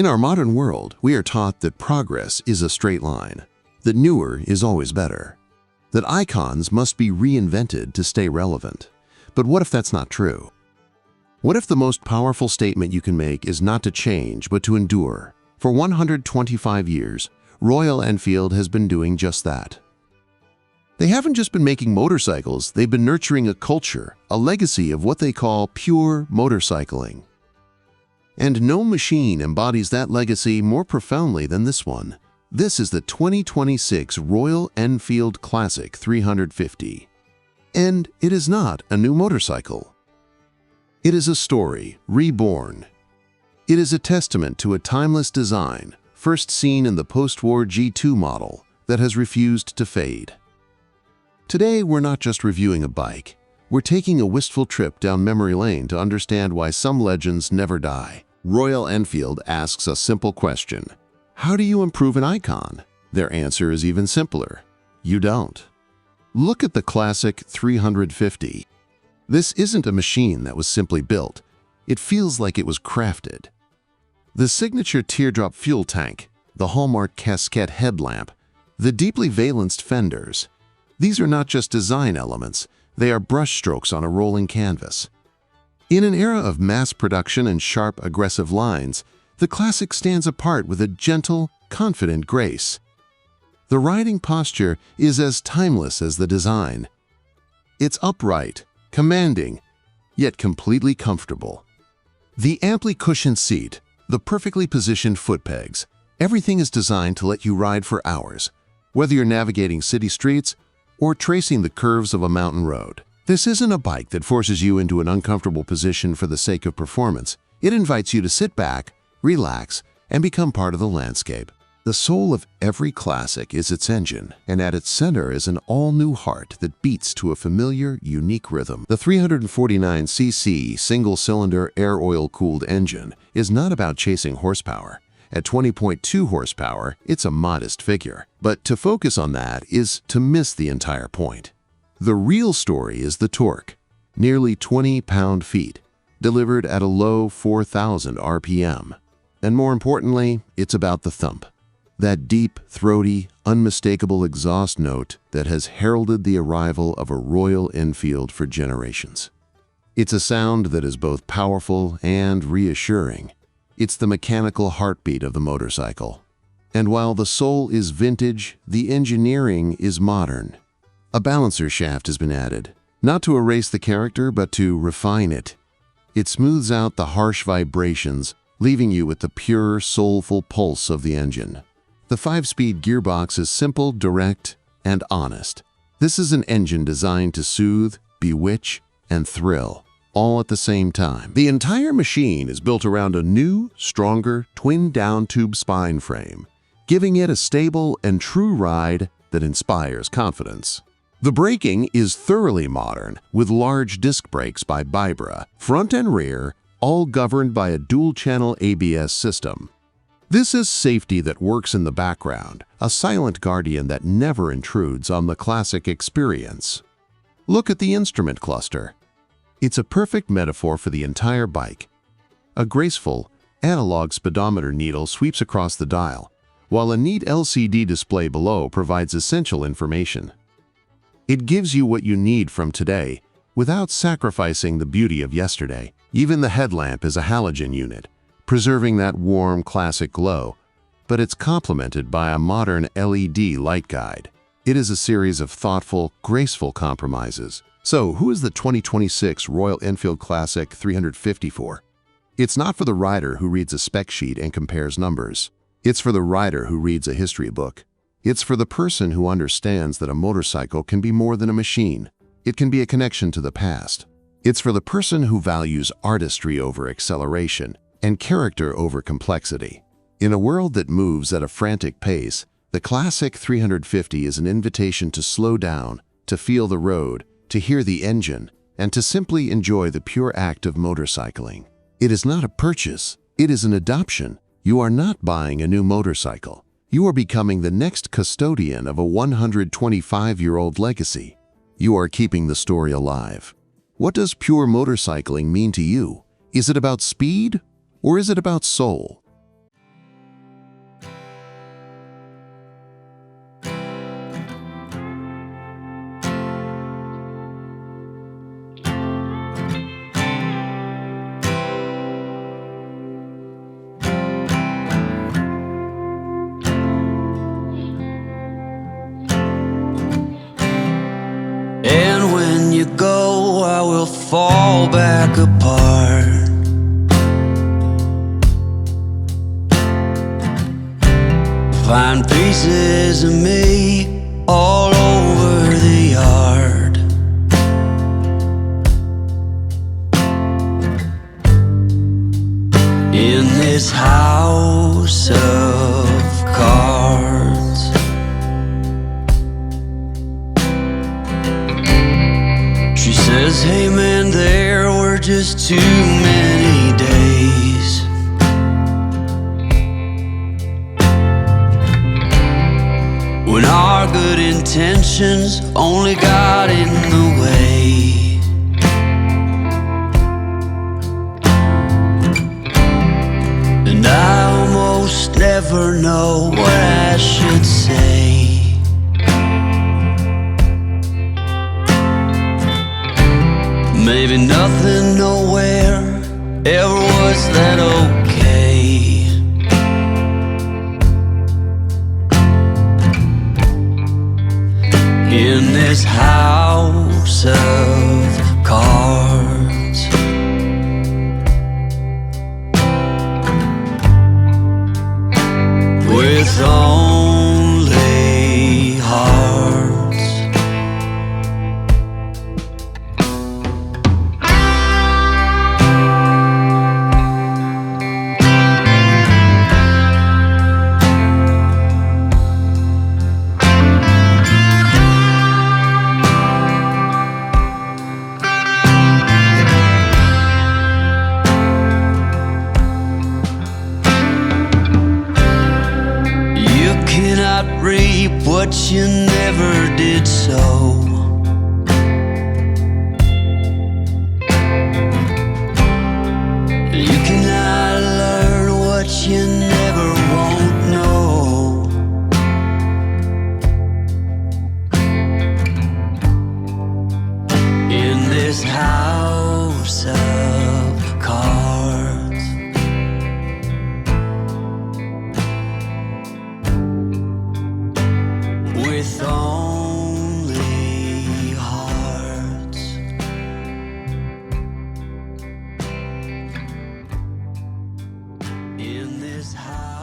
In our modern world, we are taught that progress is a straight line, that newer is always better, that icons must be reinvented to stay relevant. But what if that's not true? What if the most powerful statement you can make is not to change, but to endure? For 125 years, Royal Enfield has been doing just that. They haven't just been making motorcycles, they've been nurturing a culture, a legacy of what they call pure motorcycling. And no machine embodies that legacy more profoundly than this one. This is the 2026 Royal Enfield Classic 350. And it is not a new motorcycle. It is a story reborn. It is a testament to a timeless design, first seen in the post-war G2 model, that has refused to fade. Today, we're not just reviewing a bike. We're taking a wistful trip down memory lane to understand why some legends never die. Royal Enfield asks a simple question. How do you improve an icon? Their answer is even simpler. You don't. Look at the Classic 350. This isn't a machine that was simply built. It feels like it was crafted. The signature teardrop fuel tank, the hallmark casquette headlamp, the deeply valenced fenders. These are not just design elements, they are brushstrokes on a rolling canvas. In an era of mass production and sharp, aggressive lines, the Classic stands apart with a gentle, confident grace. The riding posture is as timeless as the design. It's upright, commanding, yet completely comfortable. The amply cushioned seat, the perfectly positioned foot pegs, everything is designed to let you ride for hours, whether you're navigating city streets or tracing the curves of a mountain road. This isn't a bike that forces you into an uncomfortable position for the sake of performance. It invites you to sit back, relax, and become part of the landscape. The soul of every Classic is its engine, and at its center is an all-new heart that beats to a familiar, unique rhythm. The 349cc single-cylinder air oil-cooled engine is not about chasing horsepower. At 20.2 horsepower, it's a modest figure. But to focus on that is to miss the entire point. The real story is the torque, nearly 20 pound-feet, delivered at a low 4,000 RPM. And more importantly, it's about the thump, that deep, throaty, unmistakable exhaust note that has heralded the arrival of a Royal Enfield for generations. It's a sound that is both powerful and reassuring. It's the mechanical heartbeat of the motorcycle. And while the soul is vintage, the engineering is modern. A balancer shaft has been added, not to erase the character, but to refine it. It smooths out the harsh vibrations, leaving you with the pure, soulful pulse of the engine. The 5-speed gearbox is simple, direct, and honest. This is an engine designed to soothe, bewitch, and thrill, all at the same time. The entire machine is built around a new, stronger, twin Downtube spine frame, giving it a stable and true ride that inspires confidence. The braking is thoroughly modern, with large disc brakes by Vibra, front and rear, all governed by a dual-channel ABS system. This is safety that works in the background, a silent guardian that never intrudes on the Classic experience. Look at the instrument cluster. It's a perfect metaphor for the entire bike. A graceful, analog speedometer needle sweeps across the dial, while a neat LCD display below provides essential information. It gives you what you need from today, without sacrificing the beauty of yesterday. Even the headlamp is a halogen unit, preserving that warm, classic glow, but it's complemented by a modern LED light guide. It is a series of thoughtful, graceful compromises. So, who is the 2026 Royal Enfield Classic 350 for? It's not for the rider who reads a spec sheet and compares numbers. It's for the rider who reads a history book. It's for the person who understands that a motorcycle can be more than a machine. It can be a connection to the past. It's for the person who values artistry over acceleration and character over complexity. In a world that moves at a frantic pace, the Classic 350 is an invitation to slow down, to feel the road, to hear the engine, and to simply enjoy the pure act of motorcycling. It is not a purchase, it is an adoption. You are not buying a new motorcycle. You are becoming the next custodian of a 125-year-old legacy. You are keeping the story alive. What does pure motorcycling mean to you? Is it about speed, or is it about soul? fall back apart. Find pieces of me all over the yard. In this house of cards, she says, hey man, there were just too many days. When our good intentions only got in the way. And I almost never know what I should say. Maybe nothing nowhere ever was that okay. In this house of cards, with only hearts. Reap what you never did sow. You cannot learn what you never won't know. In this house of cards, with only hearts. In this house.